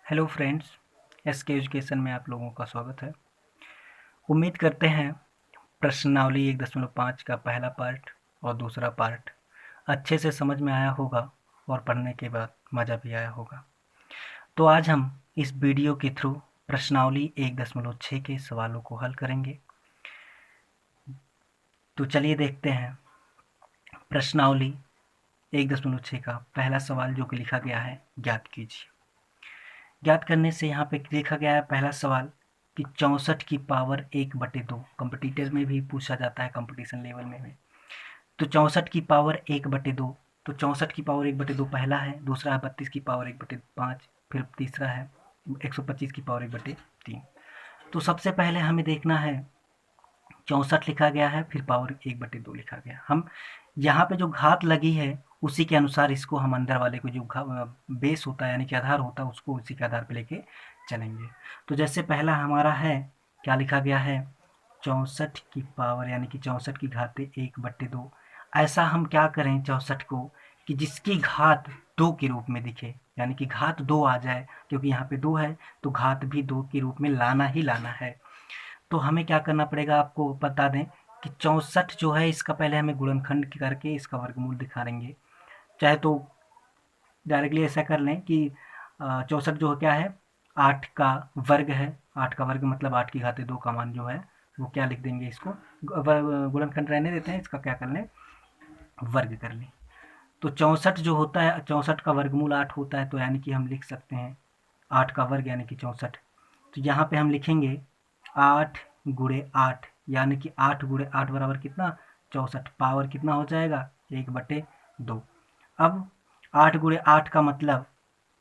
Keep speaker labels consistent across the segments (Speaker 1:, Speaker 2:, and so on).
Speaker 1: Hello friends, SK education में आप लोगों का स्वागत है। उम्मीद करते हैं प्रश्नावली 1.5 का पहला पार्ट और दूसरा पार्ट अच्छे से समझ में आया होगा और पढ़ने के बाद मज़ा भी आया होगा। तो आज हम इस वीडियो के थ्रू प्रश्नावली 1.6 के सवालों को हल करेंगे। तो चलिए देखते हैं प्रश्नावली 1.6 का पहला सवाल जो कि लिखा गया है, ज्ञात कीजिए। ज्ञात करने से यहाँ पे देखा गया है पहला सवाल कि 64 की पावर 1/2 कॉम्पिटिटर में भी पूछा जाता है, कंपटीशन लेवल में भी। तो 64 की पावर 1/2, तो 64 की पावर 1/2 पहला है, दूसरा है 32 की पावर 1/5, फिर तीसरा है 125 की पावर 1/3। तो सबसे पहले हमें देखना है 64 लिखा गया है, फिर पावर 1/2 लिखा गया। हम यहाँ पे जो घात लगी है उसी के अनुसार इसको हम अंदर वाले को जो बेस होता है यानी कि आधार होता है उसको उसी के आधार पे लेके चलेंगे। तो जैसे पहला हमारा है, क्या लिखा गया है, 64 की पावर यानी कि 64 की घाते 1/2। ऐसा हम क्या करें 64 को कि जिसकी घात 2 के रूप में दिखे, यानी कि घात 2 आ जाए, क्योंकि यहाँ पे 2 है तो घात भी 2 के रूप में लाना ही लाना है। तो हमें क्या करना पड़ेगा, आपको बता दें कि 64 जो है इसका पहले हमें गुणनखंड करके इसका वर्गमूल दिखाएंगे। चाहे तो डायरेक्टली ऐसा कर लें कि 64 जो क्या है, 8 का वर्ग है। 8 का वर्ग मतलब 8 की घाते 2 का मान जो है वो क्या लिख देंगे, इसको गुणनखंड रहने देते हैं, इसका क्या कर लें, वर्ग कर लें। तो 64 जो होता है, 64 का वर्गमूल 8 होता है, तो यानी कि हम लिख सकते हैं 8 का वर्ग यानी कि 64। तो यहाँ पे हम लिखेंगे 8 गुणे 8, यानी कि 8 गुणे 8 बराबर कितना, 64। पावर कितना हो जाएगा, 1/2। अब 8 गुणे 8 का मतलब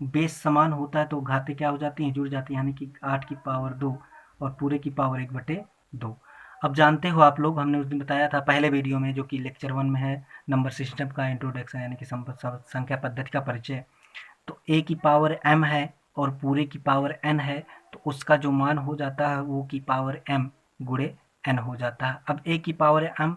Speaker 1: बेस समान होता है तो घातें क्या हो जाती हैं, जुड़ जाती हैं, यानी कि 8 की पावर 2 और पूरे की पावर 1/2। अब जानते हो आप लोग, हमने उस दिन बताया था पहले वीडियो में जो कि लेक्चर 1 में है, नंबर सिस्टम का इंट्रोडक्शन यानी कि संख्या पद्धति का परिचय। तो a की पावर m है और पूरे की पावर n है, तो उसका जो मान हो जाता है वो की पावर m गुणे n हो जाता है। अब a की पावर m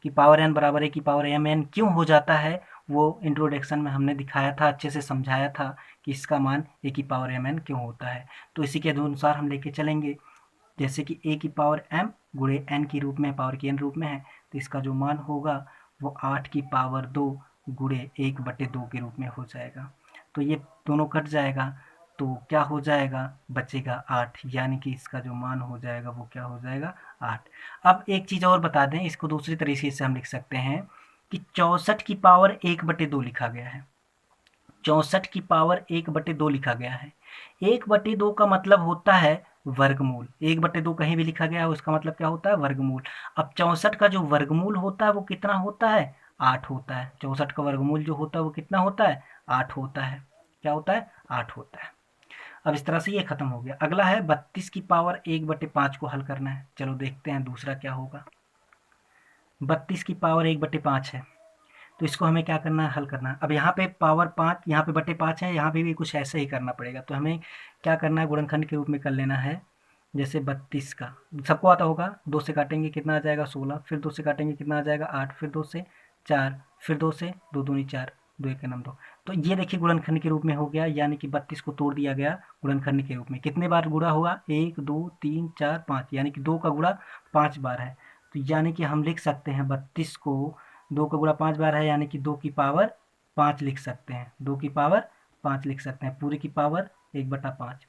Speaker 1: की पावर n बराबर a की पावर m n क्यों हो जाता है, वो इंट्रोडक्शन में हमने दिखाया था, अच्छे से समझाया था कि इसका मान a की पावर m n क्यों होता है। तो इसी के अनुसार हम लेके चलेंगे। जैसे कि a की पावर m गुणे n के रूप में, पावर के n रूप में है, तो इसका जो मान होगा वो 8 की पावर 2 गुणे 1/2 के रूप में हो जाएगा। तो ये दोनों कट जाएगा, तो क्या हो जाएगा, बचेगा 8, यानी कि इसका जो मान हो जाएगा वो क्या हो जाएगा, 8। अब एक चीज़ और बता दें, इसको दूसरी तरीके से हम लिख सकते हैं कि 64 की पावर 1/2 लिखा गया है। 64 की पावर 1/2 लिखा गया है। 1/2 का मतलब होता है वर्गमूल। 1/2 कहीं भी लिखा गया है उसका मतलब क्या होता है, वर्गमूल। अब 64 का जो वर्गमूल होता है वो कितना होता है, 8 होता है। 64 का वर्गमूल जो होता है वो कितना होता है, 8 होता है। क्या होता है, 8 होता है। अब इस तरह से ये खत्म हो गया। अगला है 32 की पावर 1/5 को हल करना है। चलो देखते हैं दूसरा क्या होगा। 32 की पावर 1/5 है, तो इसको हमें क्या करना है, हल करना है। अब यहाँ पे पावर 5, यहाँ पे बटे 5 है, यहाँ पे भी कुछ ऐसे ही करना पड़ेगा। तो हमें क्या करना है, गुणनखंड के रूप में कर लेना है। जैसे 32 का सबको आता होगा, 2 से काटेंगे कितना आ जाएगा 16, फिर 2 से काटेंगे कितना आ जाएगा 8, फिर 2 से 4, फिर 2 से 2 दूनी 4, 2 एक नम 2। तो ये देखिए गुणनखंड के रूप में हो गया, यानी कि 32 को तोड़ दिया गया गुणनखंड के रूप में। कितने बार गुणा हुआ, 1 2 3 4 5, यानी कि 2 का गुणा 5 बार है। तो यानी कि हम लिख सकते हैं 32 को 2 का गुणा 5 बार है, यानी कि 2 की पावर 5 लिख सकते हैं। 2 की पावर 5 लिख सकते हैं, पूरी की पावर 1/5।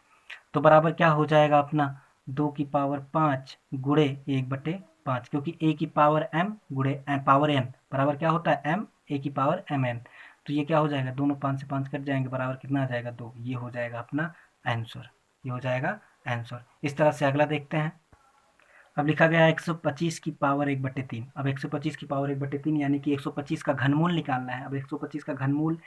Speaker 1: तो बराबर क्या हो जाएगा अपना, 2 की पावर 5 गुणे 1/5, क्योंकि a की पावर m गुणे पावर n बराबर क्या होता है, m, a की पावर mn। तो ये क्या हो जाएगा, दोनों 5 से 5 कट जाएंगे, बराबर कितना आ जाएगा, 2। ये हो जाएगा अपना आंसर, ये हो जाएगा आंसर। इस तरह से अगला देखते हैं। अब लिखा गया है 125 की पावर 1/3। अब 125 की पावर 1/3 यानी कि 125 का घनमूल निकालना है। अब 125 का घनमूल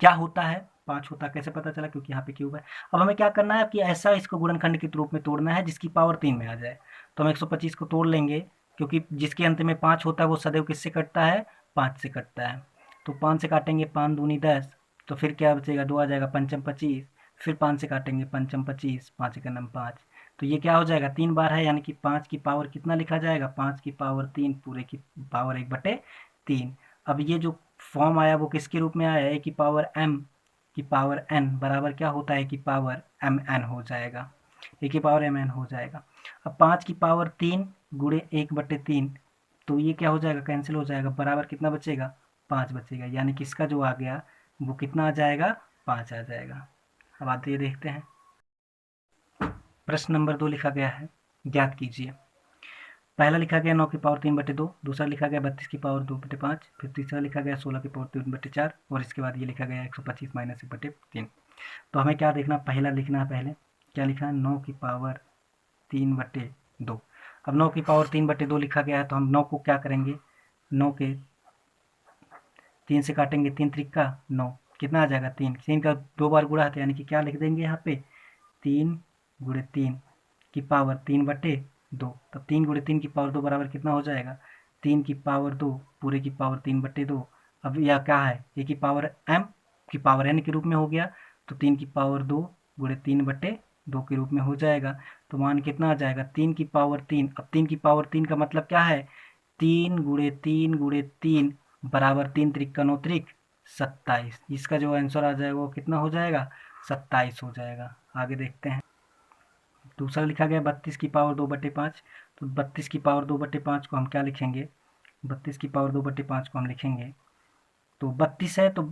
Speaker 1: क्या होता है, 5 होता है। कैसे पता चला, क्योंकि यहाँ पे क्यूब है। अब हमें क्या करना है कि ऐसा इसको गुणनखंड के रूप में तोड़ना है जिसकी पावर 3 में आ जाए। तो हम 125 को तोड़ लेंगे, क्योंकि जिसके अंत में 5 होता है वो सदैव किससे कटता है, 5 से कटता है। तो 5 से काटेंगे, 5 दूनी 10, तो फिर क्या बचेगा, 2 आ जाएगा, पंचम 25। फिर 5 से काटेंगे, पंचम 25, 5 एक नम 5। तो ये क्या हो जाएगा, 3 बार है, यानी कि 5 की पावर कितना लिखा जाएगा, 5 की पावर 3 पूरे की पावर 1/3। अब ये जो फॉर्म आया वो किसके रूप में आया, a की पावर m की पावर n बराबर क्या होता है कि पावर mn हो जाएगा, ए की पावर mn हो जाएगा। अब 5 की पावर 3 गुणे 1/3, तो ये क्या हो जाएगा, कैंसिल हो जाएगा, बराबर कितना बचेगा, 5 बचेगा, यानी कि इसका जो आ गया वो कितना आ जाएगा, 5 आ जाएगा। अब आते ये देखते हैं, प्रश्न नंबर 2 लिखा गया है, ज्ञात कीजिए। पहला लिखा गया 9 की पावर 3/2, दूसरा लिखा गया 32 की पावर 2/5, फिर तीसरा लिखा गया 16 की पावर 3/4 और इसके बाद ये लिखा गया 125 माइनस 1/3। तो हमें क्या देखना, पहला लिखना है, पहले क्या लिखा है, 9 की पावर 3/2। अब 9 की पावर 3/2 लिखा गया है, तो हम 9 को क्या करेंगे, 9 के 3 से काटेंगे, 3 त्रिक 9, कितना आ जाएगा, 3, 3 का 2 बार गुणा है, यानी कि क्या लिख देंगे यहाँ पे, 3 गुणे 3 की पावर 3/2, तब 3 गुणे 3 की पावर 2 बराबर कितना हो जाएगा, 3 की पावर 2 पूरे की पावर 3/2। अब यह क्या है, ए की पावर m की पावर n के रूप में हो गया, तो 3 की पावर 2 गुणे 3/2 के रूप में हो जाएगा, तो मान कितना आ जाएगा, 3 की पावर 3। अब 3 की पावर 3 का मतलब क्या है, 3 गुणे 3 गुणे 3 बराबर 3 त्रिक 9 त्रिक 27। इसका जो आंसर आ जाएगा वो कितना हो जाएगा, 27 हो जाएगा। आगे देखते हैं, दूसरा लिखा गया 32 की पावर 2/5, तो 32 की पावर 2/5 को हम क्या लिखेंगे, 32 की पावर 2/5 को हम लिखेंगे, तो 32 है तो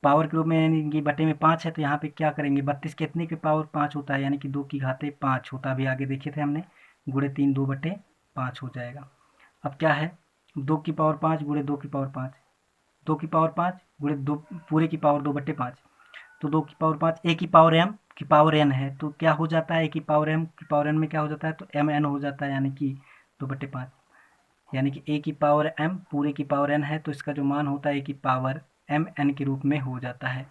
Speaker 1: पावर के रूप में, यानी कि बटे में 5 है, तो यहाँ पे क्या करेंगे, 32 कितने की पावर 5 होता है, यानी कि 2 की घाते 5 होता है, अभी आगे देखे थे हमने, गुणे 3 2/5 हो जाएगा। अब क्या है, 2 की पावर 5 गुणे 2 की पावर 5, 2 की पावर 5 गुणे 2 पूरे की पावर 2/5, तो 2 की पावर 5 ए की पावर m की पावर n है, तो क्या हो जाता है, ए की पावर m की पावर n में क्या हो जाता है, तो mn हो जाता है, यानी कि 2/5, यानी कि ए की पावर m पूरे की पावर n है, तो इसका जो मान होता है ए की पावर mn के रूप में हो जाता है।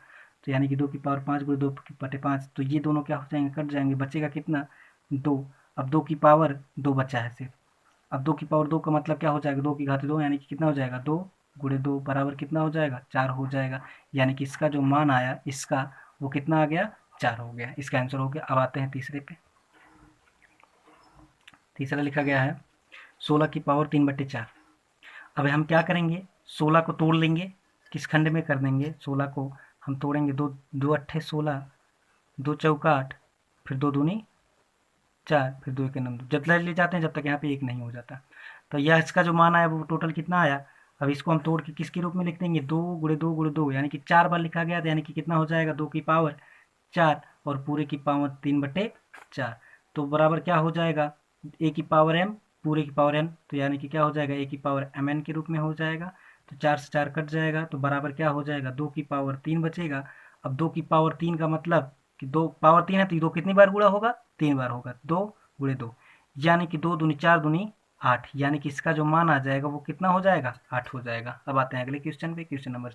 Speaker 1: तो यानी कि 2 की पावर 5 गुणे 2/5, तो ये दोनों क्या हो जाएंगे, कट जाएंगे, बचेगा कितना, 2। अब 2 की पावर 2 बचा है सिर्फ, अब 2 की पावर 2 का मतलब क्या हो जाएगा, 2 की घात 2, यानी कि कितना हो जाएगा, 2 गुणे 2 बराबर कितना हो जाएगा, 4 हो जाएगा, यानी कि इसका जो मान आया इसका वो कितना आ गया, 4 हो गया, इसका आंसर हो गया। अब आते हैं तीसरे पे, तीसरा लिखा गया है 16 की पावर 3/4। अब हम क्या करेंगे, 16 को तोड़ लेंगे, किस खंड में कर देंगे, 16 को हम तोड़ेंगे, दो दो अट्ठे 16, 2 चौका 8, फिर 2 दूनी 4, फिर 2 एक 9, जब तक ले जाते हैं जब तक यहाँ पे 1 नहीं हो जाता। तो यह इसका जो मान आया वो टोटल कितना आया, अब इसको हम तोड़ के किसके रूप में लिख देंगे, 2 गुणे 2 गुणे 2, यानी कि 4 बार लिखा गया था, यानी कि कितना हो जाएगा, 2 की पावर 4 और पूरे की पावर 3/4, तो बराबर क्या हो जाएगा, ए की पावर m पूरे की पावर n, तो यानी कि क्या हो जाएगा, ए की पावर mn के रूप में हो जाएगा, तो 4 से 4 कट जाएगा, तो बराबर क्या हो जाएगा, 2 की पावर 3 बचेगा। अब 2 की पावर 3 का मतलब कि 2 पावर 3 है, तो 2 कितनी बार गुणा होगा, 3 बार होगा, 2 गुणे 2, यानी कि 2 दूनी 4 दूनी 8, यानी कि इसका जो मान आ जाएगा वो कितना हो जाएगा, 8 हो जाएगा। अब आते हैं अगले क्वेश्चन पे, क्वेश्चन नंबर,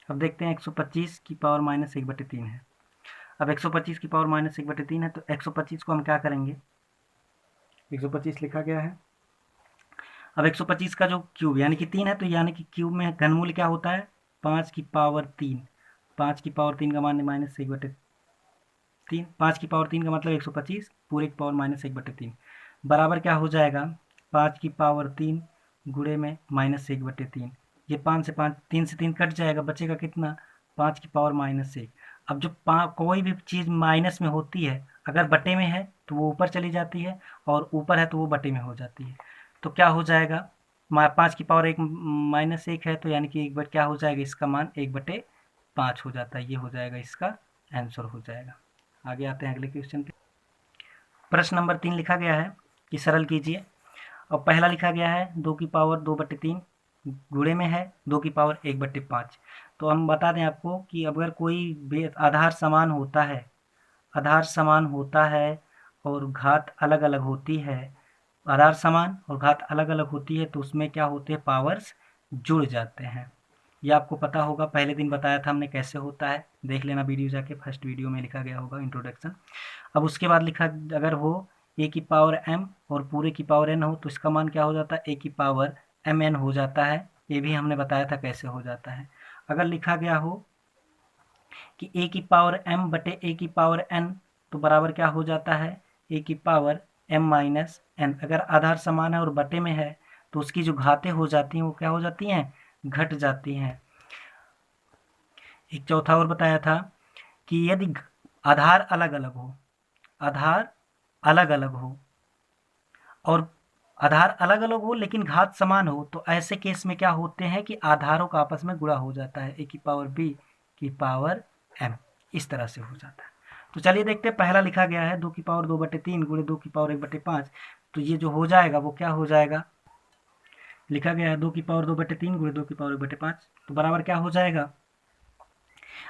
Speaker 1: अब देखते हैं 125 की पावर -1/3 है। अब 125 की पावर -1/3 है, तो 125 को हम क्या करेंगे, 125 लिखा गया है, अब 125 का जो क्यूब यानी कि 3 है, तो यानी कि क्यूब में घनमूल क्या होता है, 5 की पावर 3, 5 की पावर 3 का मान -1/3, 5 की पावर 3 का मतलब 125 पूरे की पावर -1/3 बराबर क्या हो जाएगा, 5 की पावर 3 गुणे में -1/3, ये 5 से 5 3 से 3 कट जाएगा, बचेगा कितना, 5 की पावर -1। अब जो कोई भी चीज़ माइनस में होती है, अगर बटे में है तो वो ऊपर चली जाती है, और ऊपर है तो वो बटे में हो जाती है, तो क्या हो जाएगा, 5 की पावर 1 -1 है, तो यानी कि एक बार क्या हो जाएगा, इसका मान 1/5 हो जाता है, ये हो जाएगा, इसका आंसर हो जाएगा। आगे आते हैं अगले क्वेश्चन पे, प्रश्न नंबर 3 लिखा गया है कि सरल कीजिए। और पहला लिखा गया है 2 की पावर 2/3 गुणे में है 2 की पावर 1/5। तो हम बता दें आपको कि अगर कोई आधार समान होता है, आधार समान होता है और घात अलग अलग होती है, आधार समान और घात अलग अलग होती है, तो उसमें क्या होते हैं, पावर्स जुड़ जाते हैं। ये आपको पता होगा, पहले दिन बताया था हमने कैसे होता है, देख लेना वीडियो जाके, फर्स्ट वीडियो में लिखा गया होगा इंट्रोडक्शन। अब उसके बाद लिखा, अगर हो ए की पावर m और पूरे की पावर n हो, तो इसका मान क्या हो जाता है, ए की पावर mn हो जाता है, ये भी हमने बताया था कैसे हो जाता है। अगर लिखा गया हो कि ए की पावर m बटे ए की पावर n, तो बराबर क्या हो जाता है, ए की पावर m माइनस n। अगर आधार समान है और बटे में है, तो उसकी जो घातें हो जाती हैं वो क्या हो जाती हैं, घट जाती हैं, एक चौथा और बताया था कि यदि आधार अलग अलग हो, आधार अलग अलग हो और आधार अलग अलग हो लेकिन घात समान हो, तो ऐसे केस में क्या होते हैं कि आधारों का आपस में गुणा हो जाता है, ए की पावर बी की पावर एम, इस तरह से हो जाता है। तो चलिए देखते हैं, पहला लिखा गया है 2 की पावर 2/3 गुणे 2 की पावर 1/5। तो ये जो हो जाएगा वो क्या हो जाएगा, लिखा गया है 2 की पावर 2/3 गुणे 2 की पावर 1/5, तो बराबर क्या हो जाएगा।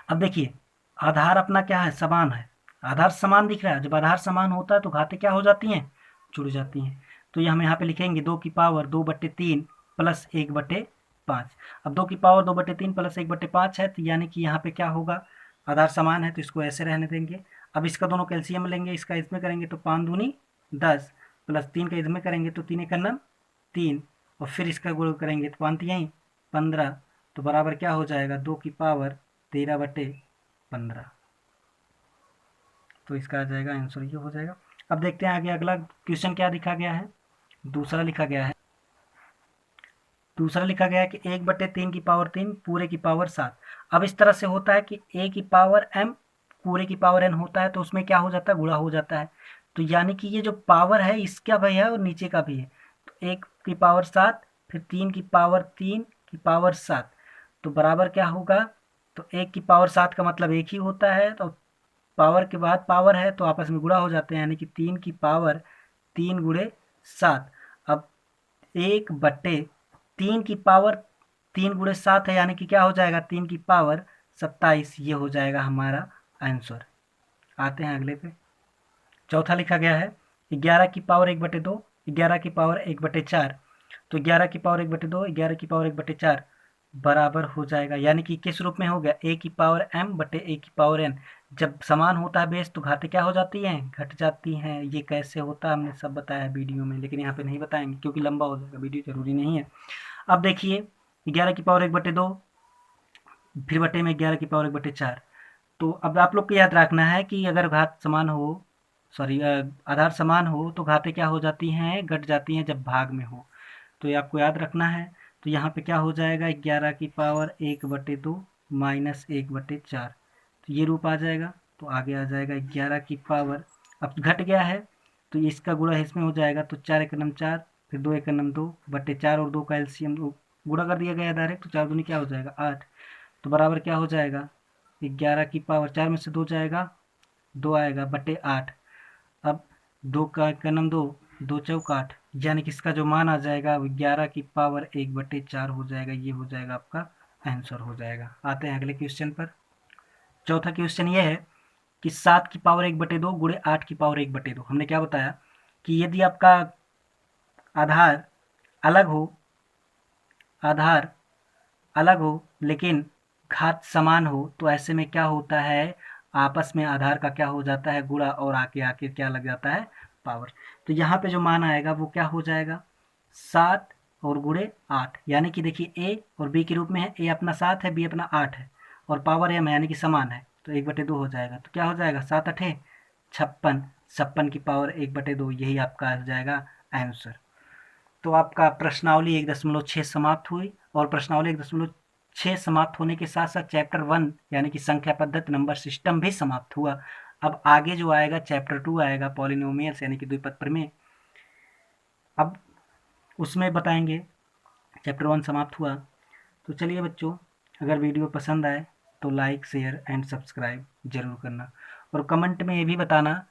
Speaker 1: अब देखिए आधार अपना क्या है, समान है, आधार समान दिख रहा है। जब आधार समान होता है तो घातें क्या हो जाती हैं, जुड़ जाती हैं। तो ये हम यहाँ पे लिखेंगे 2 की पावर 2/3 प्लस 1/5। अब 2 की पावर 2/3 प्लस 1/5 है, तो यानी कि यहाँ पे क्या होगा, आधार समान है तो इसको ऐसे रहने देंगे। अब इसका दोनों कैल्शियम लेंगे, इसका इसमें करेंगे तो 5 दूनी 10 प्लस 3 का इसमें करेंगे तो 3 1 9 3, और फिर इसका गुण करेंगे तो 5 यहीं 15, तो बराबर क्या हो जाएगा 2 की पावर 13/15। तो इसका आ जाएगा आंसर, ये हो जाएगा। अब देखते हैं आगे अगला क्वेश्चन क्या लिखा गया है। दूसरा लिखा गया है, दूसरा लिखा गया है कि 1/3 की पावर 3 पूरे की पावर 7। अब इस तरह से होता है कि a की पावर m पूरे की पावर n होता है, तो उसमें क्या हो जाता है, गुणा हो जाता है। तो यानी कि ये जो पावर है इसका भी है और नीचे का भी है। तो 1 की पावर 7 फिर 3 की पावर 3 की पावर 7, तो बराबर क्या होगा, तो 1 की पावर 7 का मतलब एक ही होता है, तो पावर के बाद पावर है तो आपस में गुणा हो जाते हैं, यानी कि 3 की पावर 3 गुणे 7। अब 1/3 की पावर 3 गुणे 7 है, यानी कि क्या हो जाएगा 3 की पावर 27, ये हो जाएगा हमारा आंसर। आते हैं अगले पे। चौथा लिखा गया है 11 की पावर 1/2 11 की पावर 1/4। तो 11 की पावर 1/2 11 की पावर 1/4 बराबर हो जाएगा, यानी कि किस रूप में हो गया, a की पावर m बटे a की पावर n। जब समान होता है बेस तो घातें क्या हो जाती हैं, घट जाती हैं। ये कैसे होता है हमने सब बताया है वीडियो में, लेकिन यहाँ पे नहीं बताएंगे क्योंकि लंबा हो जाएगा वीडियो, जरूरी नहीं है। अब देखिए 11 की पावर 1/2 फिर बटे में 11 की पावर 1/4। तो अब आप लोग को याद रखना है कि अगर घात समान हो, सॉरी आधार समान हो तो घातें क्या हो जाती हैं, घट जाती हैं जब भाग में हो। तो ये आपको याद रखना है। तो यहाँ पे क्या हो जाएगा 11 की पावर 1/2 माइनस 1/4, तो ये रूप आ जाएगा। तो आगे आ जाएगा 11 की पावर, अब घट गया है तो इसका गुणा इसमें हो जाएगा, तो 4 1 9 4 फिर 2 1 9 2 बटे 4 और 2 का एलसीएम गुणा कर दिया गया डायरेक्ट, तो 4 दूनी क्या हो जाएगा 8, तो बराबर क्या हो जाएगा 11 की पावर 4 में से 2 जाएगा 2 आएगा बटे 8। अब 2 का कनम 2 2 चौक 8, यानी कि इसका जो मान आ जाएगा 11 की पावर 1/4 हो जाएगा, ये हो जाएगा आपका आंसर हो जाएगा। आते हैं अगले क्वेश्चन पर। चौथा क्वेश्चन ये है कि 7 की पावर 1/2 गुणे 8 की पावर 1/2। हमने क्या बताया कि यदि आपका आधार अलग हो, आधार अलग हो लेकिन घात समान हो, तो ऐसे में क्या होता है, आपस में आधार का क्या हो जाता है, गुणा, और आके आके क्या लग जाता है, पावर। तो यहाँ पे जो मान आएगा वो क्या हो जाएगा 7 और गुणे 8, यानी कि देखिए ए और बी के रूप में है, ए अपना 7 है, बी अपना 8 है, और पावर एम है यानी कि समान है, तो 1/2 हो जाएगा। तो क्या हो जाएगा 7 8 56, 56 की पावर 1/2, यही आपका आ जाएगा आंसर। तो आपका प्रश्नावली 1.6 समाप्त हुई, और प्रश्नावली 1.6 समाप्त होने के साथ साथ चैप्टर 1 यानी कि संख्या पद्धति नंबर सिस्टम भी समाप्त हुआ। अब आगे जो आएगा चैप्टर 2 आएगा पॉलिनोमियल्स यानी कि द्विपद प्रमेय, अब उसमें बताएंगे। चैप्टर 1 समाप्त हुआ। तो चलिए बच्चों, अगर वीडियो पसंद आए तो लाइक शेयर एंड सब्सक्राइब जरूर करना, और कमेंट में ये भी बताना